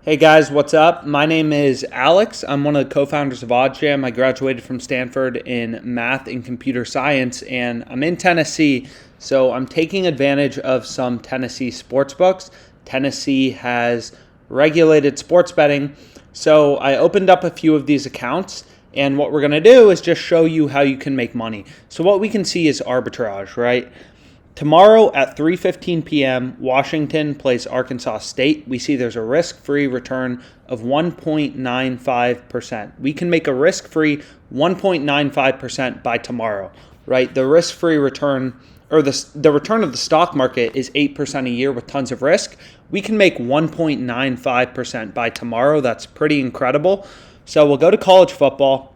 Hey guys, what's up? My name is Alex. I'm one of the co-founders of OddsJam. I graduated from Stanford in math and computer science, and I'm in Tennessee, so I'm taking advantage of some Tennessee sports books. Tennessee has regulated sports betting, so I opened up a few of these accounts, and what we're going to do is just show you how you can make money. So what we can see is arbitrage, right? Tomorrow at 3:15 p.m., Washington plays Arkansas State. We see there's a risk-free return of 1.95%. We can make a risk-free 1.95% by tomorrow, right? The risk-free return, or the return of the stock market is 8% a year with tons of risk. We can make 1.95% by tomorrow. That's pretty incredible. So we'll go to college football.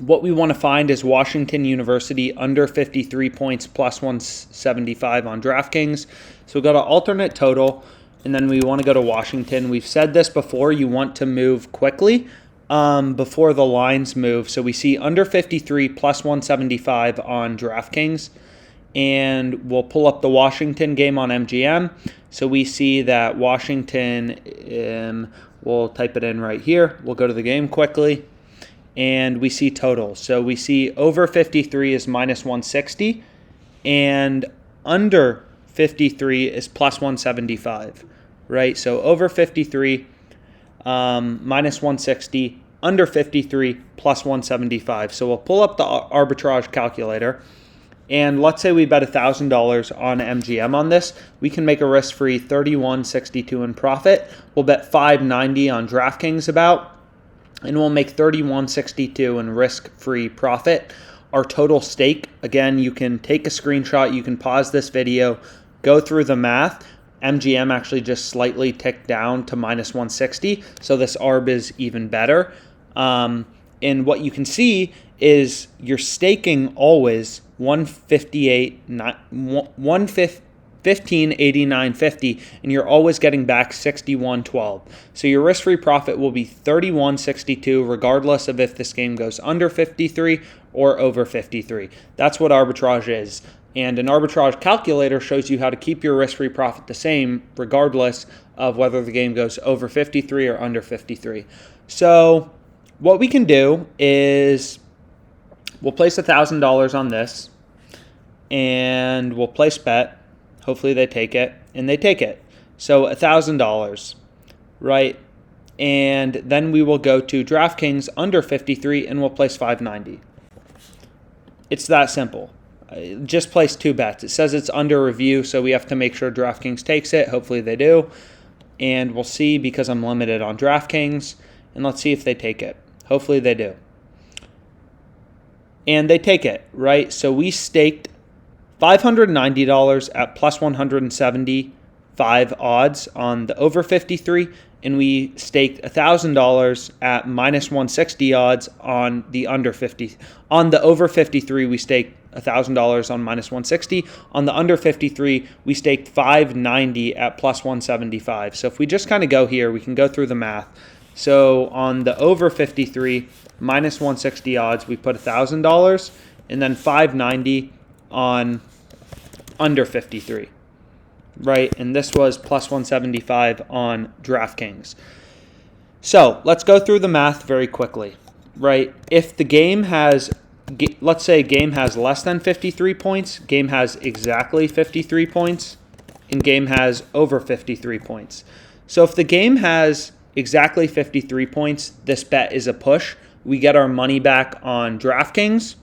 What we want to find is Washington University under 53 points plus 175 on DraftKings. So we'll go to alternate total, and then we want to go to Washington. We've said this before, you want to move quickly before the lines move. So we see under 53 plus 175 on DraftKings, and we'll pull up the Washington game on MGM. So we see that Washington, we'll type it in right here. We'll go to the game quickly. And we see total. So we see over 53 is minus 160 and under 53 is plus 175, right? So over 53 minus 160, under 53 plus 175. So we'll pull up the arbitrage calculator, and let's say we bet $1,000 on MGM on this. We can make a risk-free $31.62 in profit. We'll bet $5.90 on DraftKings and we'll make $31.62 in risk-free profit. Our total stake, again, you can take a screenshot, you can pause this video, go through the math. MGM actually just slightly ticked down to minus 160, so this ARB is even better. And what you can see is you're staking always 15.8950, and you're always getting back 61.12. So your risk-free profit will be 31.62 regardless of if this game goes under 53 or over 53. That's what arbitrage is. And an arbitrage calculator shows you how to keep your risk-free profit the same regardless of whether the game goes over 53 or under 53. So what we can do is we'll place $1,000 on this, and we'll place bet. Hopefully they take it, and they take it. So $1,000, right? And then we will go to DraftKings under 53, and we'll place $5.90. It's that simple. Just place two bets. It says it's under review, so we have to make sure DraftKings takes it. Hopefully they do. And we'll see because I'm limited on DraftKings. And let's see if they take it. Hopefully they do. And they take it, right? So we staked $590 at plus 175 odds on the over 53, and we staked $1,000 at minus 160 odds on the under 50. On the over 53, we staked $1,000 on minus 160. On the under 53, we staked $590 at plus 175. So if we just kind of go here, we can go through the math. So on the over 53, minus 160 odds, we put $1,000, and then $590 on under 53, right? And this was plus 175 on DraftKings. So let's go through the math very quickly, right? If the game has, let's say game has less than 53 points, game has exactly 53 points, and game has over 53 points. So if the game has exactly 53 points, this bet is a push. We get our money back on DraftKings,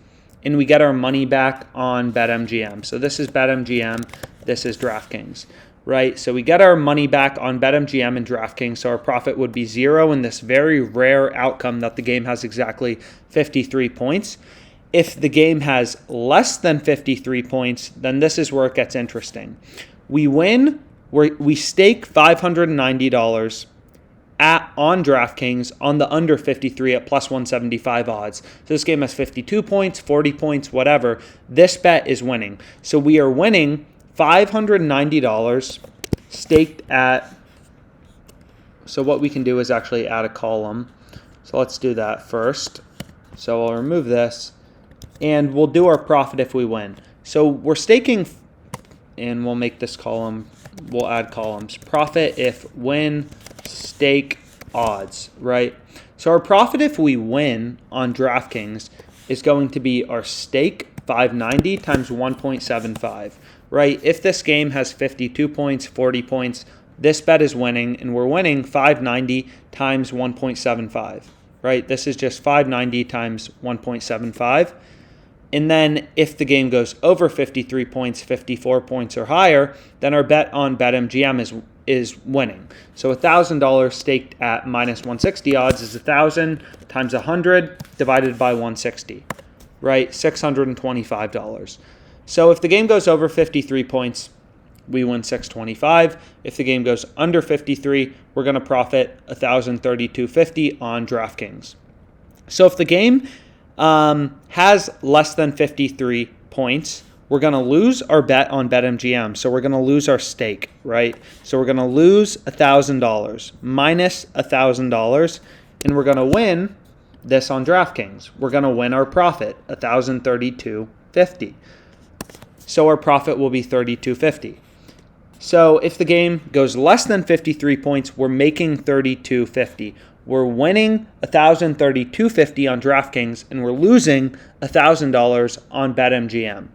and we get our money back on BetMGM. So this is BetMGM, this is DraftKings, right? So we get our money back on BetMGM and DraftKings, so our profit would be zero in this very rare outcome that the game has exactly 53 points. If the game has less than 53 points, then this is where it gets interesting. We win, we stake $590 on DraftKings on the under 53 at plus 175 odds. So this game has 52 points, 40 points, whatever. This bet is winning. So we are winning $590 staked at, so what we can do is actually add a column. So let's do that first. So I'll remove this, and we'll do our profit if we win. So we're staking, and we'll make this column, we'll add columns. Profit if win, stake odds, right? So our profit if we win on DraftKings is going to be our stake 590 times 1.75, right? If this game has 52 points, 40 points, this bet is winning, and we're winning 590 times 1.75, right? This is just 590 times 1.75. And then if the game goes over 53 points, 54 points or higher, then our bet on BetMGM is winning. So $1,000 staked at minus 160 odds is 1,000 times 100 divided by 160, right? $625. So if the game goes over 53 points, we win $625. If the game goes under 53, we're going to profit $1,032.50 on DraftKings. So if the game has less than 53 points, we're going to lose our bet on BetMGM. So we're going to lose our stake, right? So we're going to lose $1,000 minus $1,000, and we're going to win this on DraftKings. We're going to win our profit, $1,032.50. So our profit will be $32.50. So if the game goes less than 53 points, we're making $32.50. We're winning $1,032.50 on DraftKings, and we're losing $1,000 on BetMGM.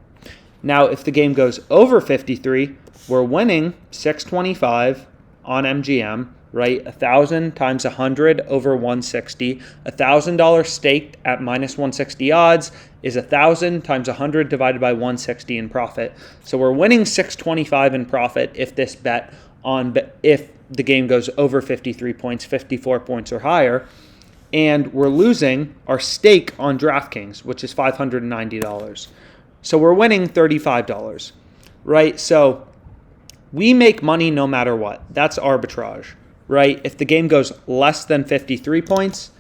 Now, if the game goes over 53, we're winning $625 on MGM, right? 1,000 times 100 over 160. $1,000 staked at minus 160 odds is 1,000 times 100 divided by 160 in profit. So we're winning $625 in profit if this bet if the game goes over 53 points, 54 points or higher, and we're losing our stake on DraftKings, which is $590. So we're winning $35, right? So we make money no matter what. That's arbitrage, right? If the game goes less than 53 points,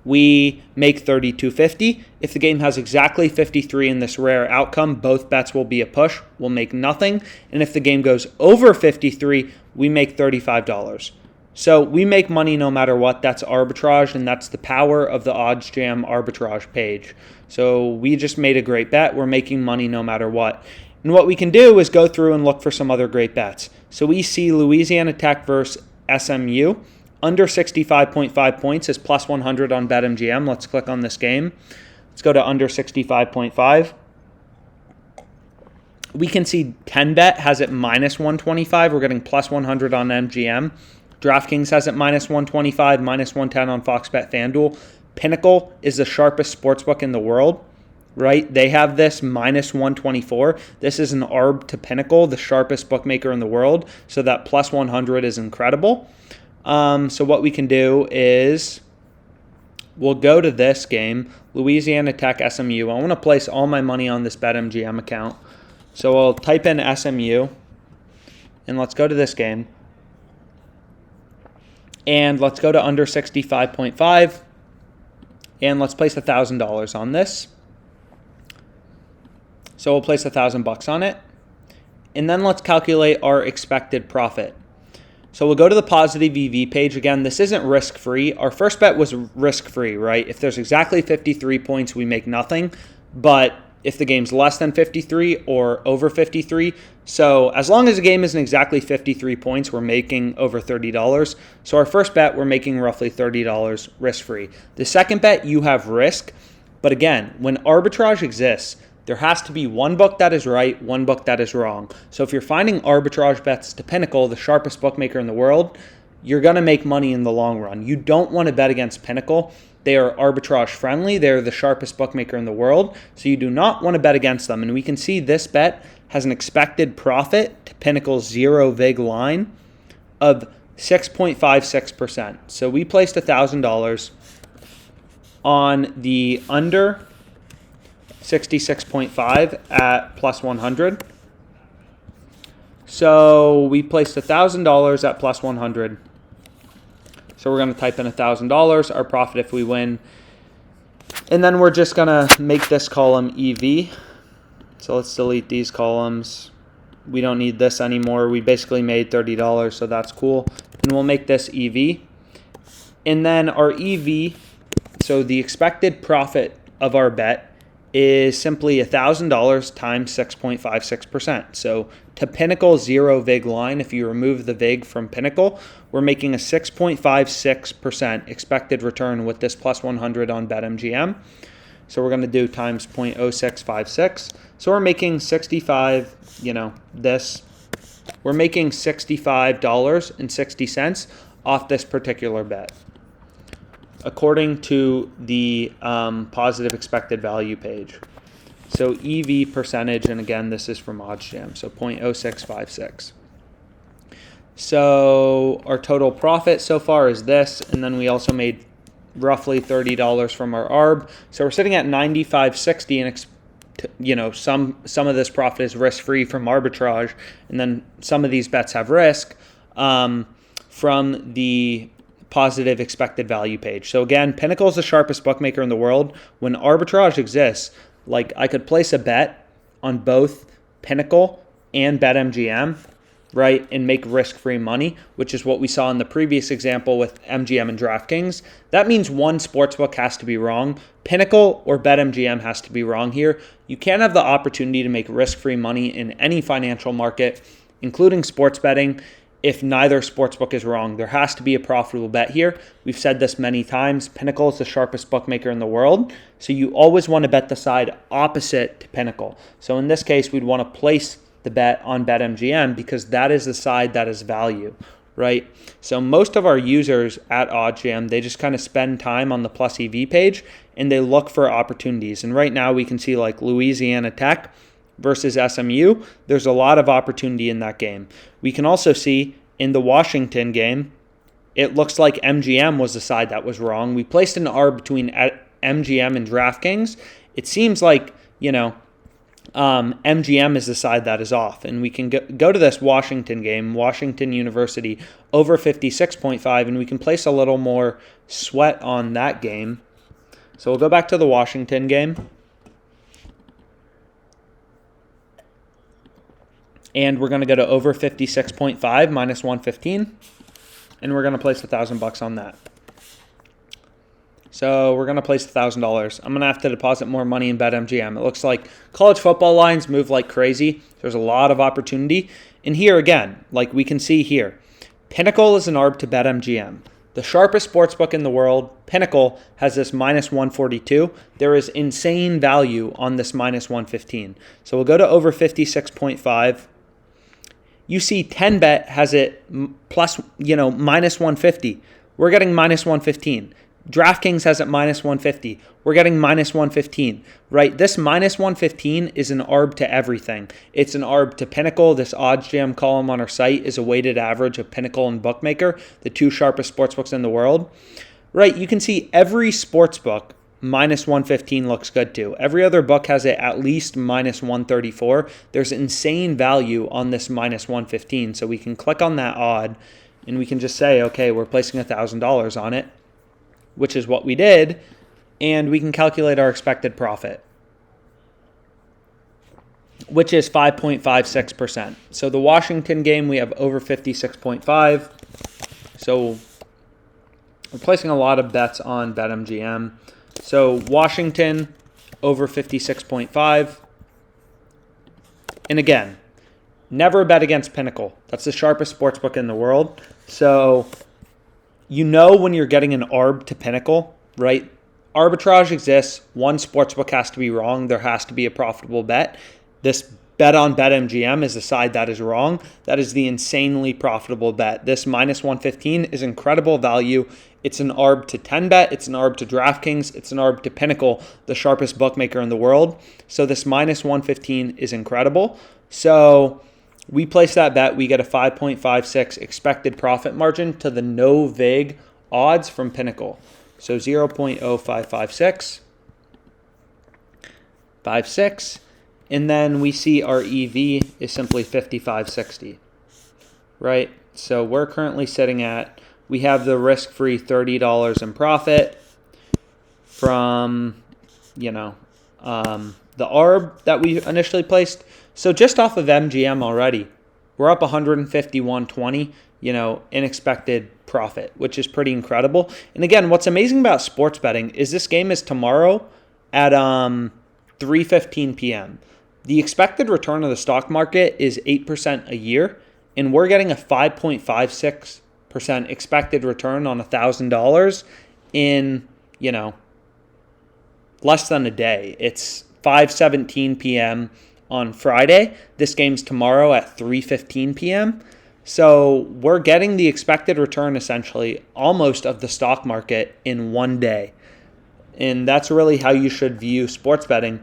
we make $32.50. If the game has exactly 53 in this rare outcome, both bets will be a push. We'll make nothing. And if the game goes over 53, we make $35. So we make money no matter what. That's arbitrage, and that's the power of the OddsJam arbitrage page. So we just made a great bet. We're making money no matter what. And what we can do is go through and look for some other great bets. So we see Louisiana Tech versus SMU. Under 65.5 points is plus 100 on BetMGM. Let's click on this game. Let's go to under 65.5. We can see 10bet has it minus 125. We're getting plus 100 on MGM. DraftKings has it minus 125, minus 110 on Fox Bet FanDuel. Pinnacle is the sharpest sportsbook in the world, right? They have this minus 124. This is an arb to Pinnacle, the sharpest bookmaker in the world. So that plus 100 is incredible. So what we can do is we'll go to this game, Louisiana Tech SMU. I want to place all my money on this BetMGM account. So I'll type in SMU, and let's go to this game. And let's go to under 65.5, and let's place $1,000 on this. So we'll place $1,000 on it. And then let's calculate our expected profit. So we'll go to the positive EV page. Again, this isn't risk-free. Our first bet was risk-free, right? If there's exactly 53 points, we make nothing. But if the game's less than 53 or over 53, so as long as the game isn't exactly 53 points, we're making over $30. So our first bet, we're making roughly $30 risk-free. The second bet, you have risk. But again, when arbitrage exists, there has to be one book that is right, one book that is wrong. So if you're finding arbitrage bets to Pinnacle, the sharpest bookmaker in the world, you're going to make money in the long run. You don't want to bet against Pinnacle. They are arbitrage friendly. They're the sharpest bookmaker in the world. So you do not want to bet against them. And we can see this bet has an expected profit to Pinnacle's zero vig line of 6.56%. So we placed $1,000 on the under 66.5 at plus 100. So we placed $1,000 at plus 100. So we're going to type in $1,000, our profit if we win. And then we're just going to make this column EV. So let's delete these columns. We don't need this anymore. We basically made $30, so that's cool. And we'll make this EV. And then our EV, so the expected profit of our bet is simply $1,000 times 6.56%. So to Pinnacle zero vig line, if you remove the vig from Pinnacle, we're making a 6.56% expected return with this plus 100 on BetMGM. So we're going to do times 0.0656. So we're making we're making $65.60 off this particular bet, according to the positive expected value page. So EV percentage, and again, this is from OddsJam, so 0.0656. So our total profit so far is this, and then we also made roughly $30 from our ARB. So we're sitting at $95.60, and some of this profit is risk-free from arbitrage, and then some of these bets have risk from the positive expected value page. So again, Pinnacle is the sharpest bookmaker in the world. When arbitrage exists, like I could place a bet on both Pinnacle and BetMGM, right, and make risk-free money, which is what we saw in the previous example with MGM and DraftKings. That means one sportsbook has to be wrong. Pinnacle or BetMGM has to be wrong here. You can't have the opportunity to make risk-free money in any financial market, including sports betting, if neither sportsbook is wrong. There has to be a profitable bet here. We've said this many times. Pinnacle is the sharpest bookmaker in the world, so you always want to bet the side opposite to Pinnacle. So in this case, we'd want to place the bet on BetMGM because that is the side that is value, right? So most of our users at OddsJam, they just kind of spend time on the plus EV page and they look for opportunities. And right now we can see like Louisiana Tech versus SMU, there's a lot of opportunity in that game. We can also see in the Washington game, it looks like MGM was the side that was wrong. We placed an arb between MGM and DraftKings. It seems like, MGM is the side that is off. And we can go to this Washington game, Washington University, over 56.5, and we can place a little more sweat on that game. So we'll go back to the Washington game. And we're going to go to over 56.5 minus 115. And we're going to place $1,000 on that. So we're going to place $1,000. I'm going to have to deposit more money in BetMGM. It looks like college football lines move like crazy. There's a lot of opportunity. And here again, like we can see here, Pinnacle is an arb to BetMGM. The sharpest sportsbook in the world, Pinnacle, has this minus 142. There is insane value on this minus 115. So we'll go to over 56.5. You see 10bet has it plus, minus 150. We're getting minus 115. DraftKings has it minus 150. We're getting minus 115, right? This minus 115 is an arb to everything. It's an arb to Pinnacle. This OddsJam column on our site is a weighted average of Pinnacle and Bookmaker, the two sharpest sportsbooks in the world, right? You can see every sportsbook minus 115 looks good too. Every other book has it at least minus 134. There's insane value on this minus 115. So we can click on that odd and we can just say, okay, we're placing $1,000 on it, which is what we did, and we can calculate our expected profit, which is 5.56%. So the Washington game, we have over 56.5. So we're placing a lot of bets on BetMGM. So Washington, over 56.5. And again, never bet against Pinnacle. That's the sharpest sportsbook in the world. So when you're getting an arb to Pinnacle, right? Arbitrage exists. One sportsbook has to be wrong. There has to be a profitable bet. This bet on BetMGM is the side that is wrong. That is the insanely profitable bet. This minus 115 is incredible value. It's an arb to 10bet. It's an arb to DraftKings. It's an arb to Pinnacle, the sharpest bookmaker in the world. So this minus 115 is incredible. So we place that bet. We get a 5.56 expected profit margin to the no vig odds from Pinnacle. So 0.0556. 56. And then we see our EV is simply 55.60, right? So we're currently sitting at, we have the risk-free $30 in profit from, the ARB that we initially placed. So just off of MGM already, we're up 151.20, in expected profit, which is pretty incredible. And again, what's amazing about sports betting is this game is tomorrow at 3 3:15 p.m. The expected return of the stock market is 8% a year, and we're getting a 5.56% expected return on $1,000 in, less than a day. It's 5:17 p.m. on Friday. This game's tomorrow at 3:15 p.m. So we're getting the expected return essentially almost of the stock market in one day. And that's really how you should view sports betting.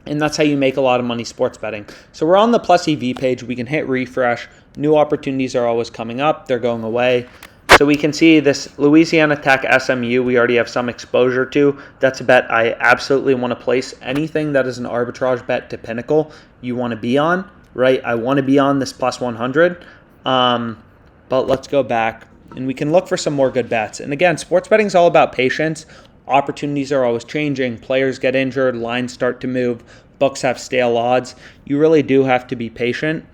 And that's how you make a lot of money sports betting. So we're on the Plus EV page. We can hit refresh. New opportunities are always coming up. They're going away. So we can see this Louisiana Tech SMU we already have some exposure to. That's a bet I absolutely want to place. Anything that is an arbitrage bet to Pinnacle, you want to be on, right? I want to be on this plus 100. But let's go back and we can look for some more good bets. And again, sports betting is all about patience. Opportunities are always changing. Players get injured. Lines start to move. Books have stale odds. You really do have to be patient.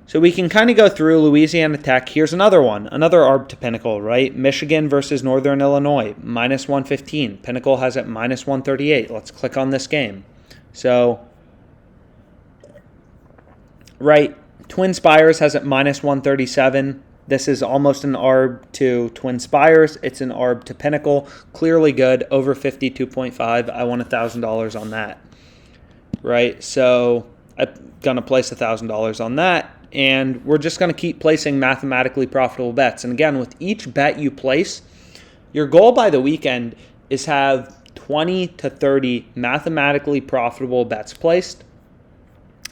So we can kind of go through Louisiana Tech. Here's another one, another arb to Pinnacle, right? Michigan versus Northern Illinois, minus 115. Pinnacle has it minus 138. Let's click on this game. So, right, Twin Spires has it minus 137. This is almost an arb to Twin Spires. It's an arb to Pinnacle. Clearly good, over 52.5. I won $1,000 on that, right? So I'm going to place $1,000 on that. And we're just going to keep placing mathematically profitable bets. And again, with each bet you place, your goal by the weekend is have 20 to 30 mathematically profitable bets placed.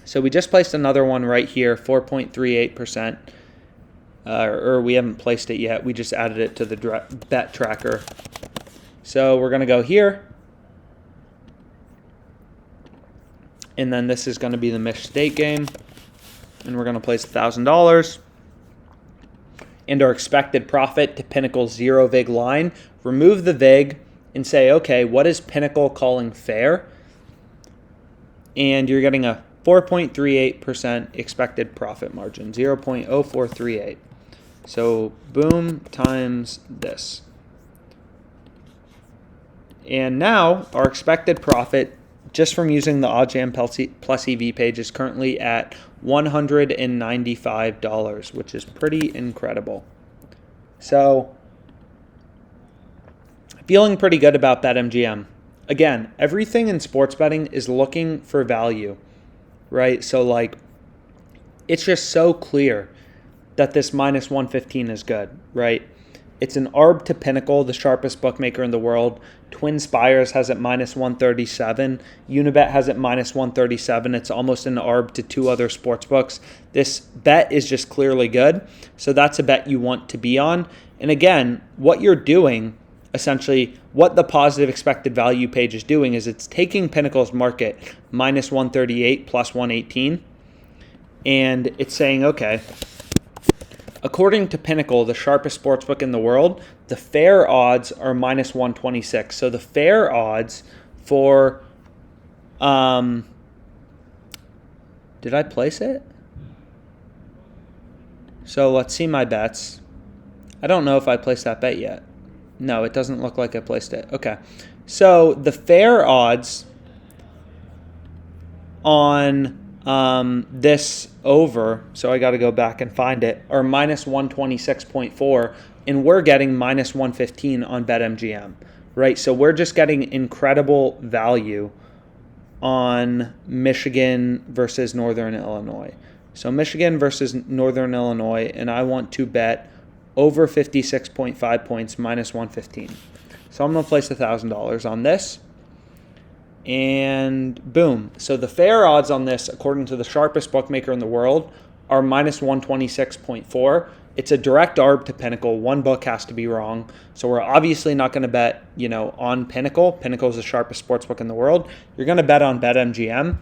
So we just placed another one right here, 4.38%. Or we haven't placed it yet. We just added it to the bet tracker. So we're going to go here. And then this is going to be the Mich State game. And we're going to place $1,000. And our expected profit to Pinnacle 0 vig line. Remove the vig and say, okay, what is Pinnacle calling fair? And you're getting a 4.38% expected profit margin, 0.0438. So boom times this. And now our expected profit just from using the OddsJam Plus EV page is currently at $195, which is pretty incredible. So feeling pretty good about BetMGM. Again, everything in sports betting is looking for value, right? So it's just so clear that this minus 115 is good, right? It's an arb to Pinnacle, the sharpest bookmaker in the world. Twin Spires has it minus 137. Unibet has it minus 137. It's almost an arb to two other sports books. This bet is just clearly good. So that's a bet you want to be on. And again, what you're doing, essentially, what the positive expected value page is doing is it's taking Pinnacle's market minus 138 plus 118. And it's saying, okay, according to Pinnacle, the sharpest sportsbook in the world, the fair odds are minus 126. So the fair odds for, did I place it? So let's see my bets. I don't know if I placed that bet yet. No, it doesn't look like I placed it. Okay. So the fair odds on this over, so I got to go back and find it, are minus 126.4, and we're getting minus 115 on BetMGM, right? So we're just getting incredible value on Michigan versus Northern Illinois. So Michigan versus Northern Illinois, and I want to bet over 56.5 points, minus 115. So I'm going to place $1,000 on this. And boom. So the fair odds on this, according to the sharpest bookmaker in the world, are minus 126.4. It's a direct arb to Pinnacle. One book has to be wrong. So we're obviously not going to bet, on Pinnacle. Pinnacle is the sharpest sportsbook in the world. You're going to bet on BetMGM.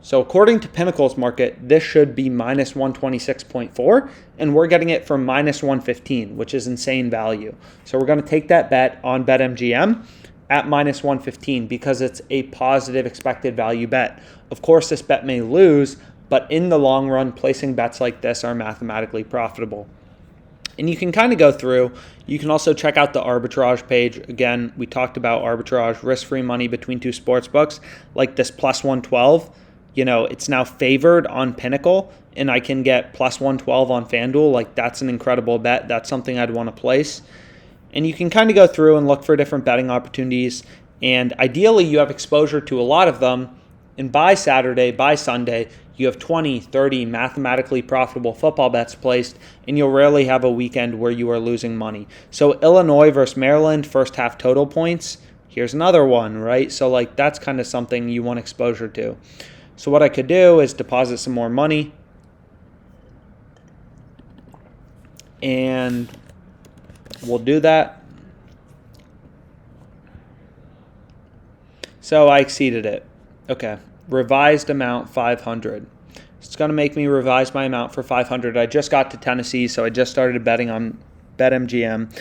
So according to Pinnacle's market, this should be minus 126.4, and we're getting it for minus 115, which is insane value. So we're going to take that bet on BetMGM at minus 115 because it's a positive expected value bet. Of course, this bet may lose, but in the long run, placing bets like this are mathematically profitable. And you can kind of go through. You can also check out the arbitrage page. Again, we talked about arbitrage, risk-free money between two sports books, like this plus 112. It's now favored on Pinnacle, and I can get plus 112 on FanDuel. Like, that's an incredible bet. That's something I'd want to place. And you can kind of go through and look for different betting opportunities. And ideally, you have exposure to a lot of them. And by Saturday, by Sunday, you have 20, 30 mathematically profitable football bets placed, and you'll rarely have a weekend where you are losing money. So Illinois versus Maryland, first half total points. Here's another one, right? So that's kind of something you want exposure to. So what I could do is deposit some more money. And we'll do that. So I exceeded it. Okay. Revised amount 500. It's going to make me revise my amount for 500. I just got to Tennessee, so I just started betting on BetMGM.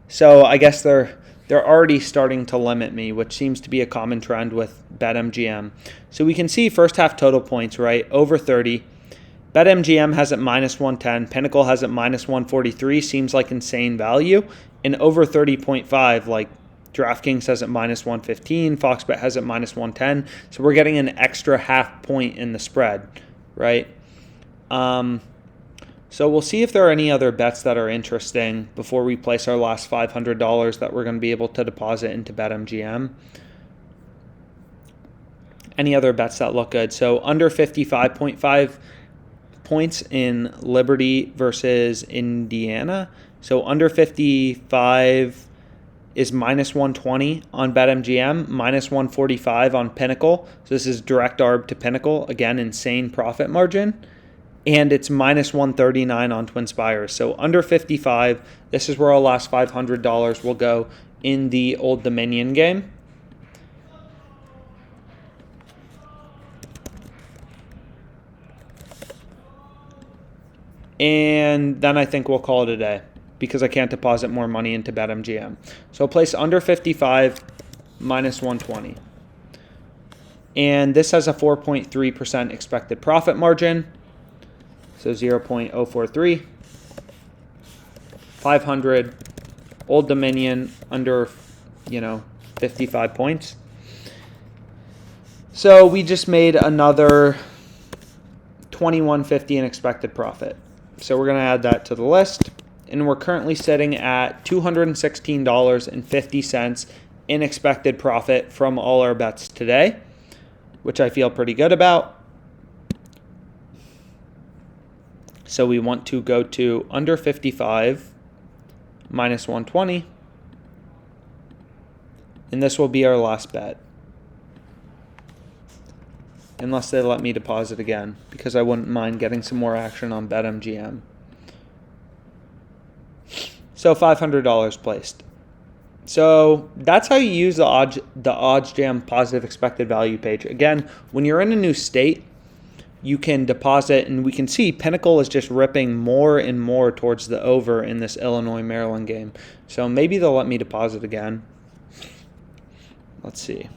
So I guess they're already starting to limit me, which seems to be a common trend with BetMGM. So we can see first half total points, right? Over 30. BetMGM has it minus 110. Pinnacle has it minus 143. Seems like insane value. And over 30.5, like DraftKings has it minus 115. FoxBet has it minus 110. So we're getting an extra half point in the spread, right? So we'll see if there are any other bets that are interesting before we place our last $500 that we're going to be able to deposit into BetMGM. Any other bets that look good? So under 55.5 points in Liberty versus Indiana. So under 55 is minus 120 on BetMGM, minus 145 on Pinnacle. So this is direct arb to Pinnacle. Again, insane profit margin. And it's minus 139 on TwinSpires. So under 55, this is where our last $500 will go in the Old Dominion game. And then I think we'll call it a day because I can't deposit more money into BetMGM. So I'll place under 55, minus 120. And this has a 4.3% expected profit margin. So 0.043. 500. Old Dominion under, 55 points. So we just made another $21.50 in expected profit. So we're going to add that to the list. And we're currently sitting at $216.50 in expected profit from all our bets today, which I feel pretty good about. So we want to go to under 55, minus 120. And this will be our last bet. Unless they let me deposit again, because I wouldn't mind getting some more action on BetMGM. So $500 placed. So that's how you use the OddsJam positive expected value page. Again, when you're in a new state, you can deposit, and we can see Pinnacle is just ripping more and more towards the over in this Illinois-Maryland game. So maybe they'll let me deposit again. Let's see.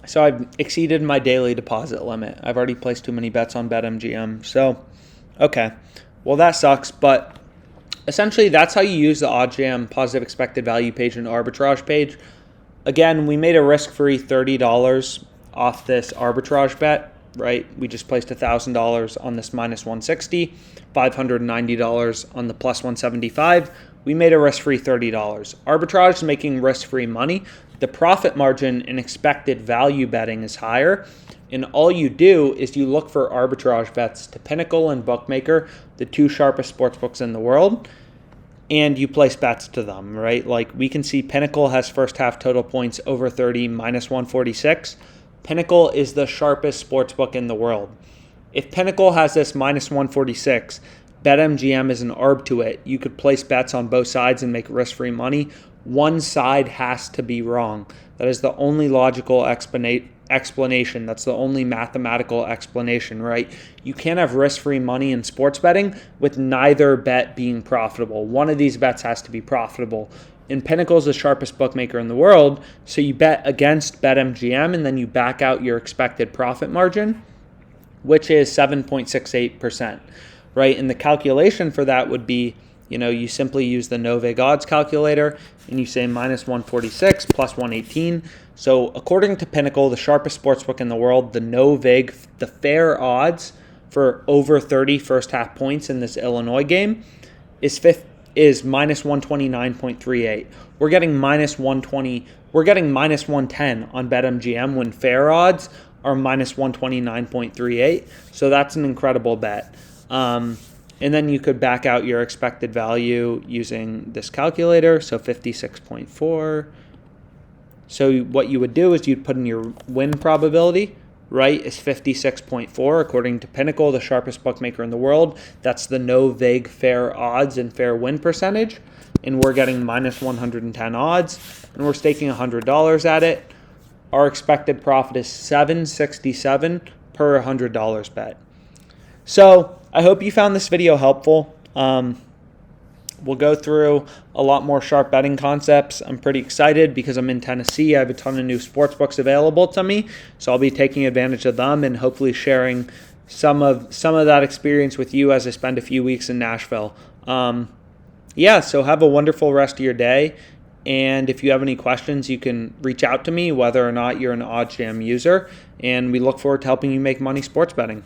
So I've exceeded my daily deposit limit. I've already placed too many bets on BetMGM. So, okay. Well, that sucks, but essentially that's how you use the OddsJam positive expected value page and arbitrage page. Again, we made a risk-free $30 off this arbitrage bet, right? We just placed $1,000 on this minus 160, $590 on the plus 175. We made a risk-free $30. Arbitrage is making risk-free money. The profit margin in expected value betting is higher. And all you do is you look for arbitrage bets to Pinnacle and Bookmaker, the two sharpest sports books in the world, and you place bets to them, right? Like we can see Pinnacle has first half total points over 30, minus 146. Pinnacle is the sharpest sports book in the world. If Pinnacle has this minus 146, BetMGM is an arb to it. You could place bets on both sides and make risk-free money. One side has to be wrong. That is the only logical explanation. That's the only mathematical explanation, right? You can't have risk-free money in sports betting with neither bet being profitable. One of these bets has to be profitable. And Pinnacle is the sharpest bookmaker in the world, so you bet against BetMGM and then you back out your expected profit margin. which is 7.68%, right? And the calculation for that would be, you simply use the no-vig odds calculator and you say minus 146 plus 118. So according to Pinnacle, the sharpest sportsbook in the world, the no-vig, the fair odds for over 30 first half points in this Illinois game is minus 129.38. We're getting minus 120. We're getting minus 110 on BetMGM when fair odds are minus 129.38. So that's an incredible bet. And then you could back out your expected value using this calculator. So 56.4. So what you would do is you'd put in your win probability, right, is 56.4 according to Pinnacle, the sharpest bookmaker in the world. That's the no-vig fair odds and fair win percentage. And we're getting minus 110 odds, and we're staking $100 at it. Our expected profit is $7.67 per $100 bet. So I hope you found this video helpful. We'll go through a lot more sharp betting concepts. I'm pretty excited because I'm in Tennessee. I have a ton of new sports books available to me, so I'll be taking advantage of them and hopefully sharing some of that experience with you as I spend a few weeks in Nashville. So have a wonderful rest of your day. And if you have any questions, you can reach out to me, whether or not you're an OddsJam user. And we look forward to helping you make money sports betting.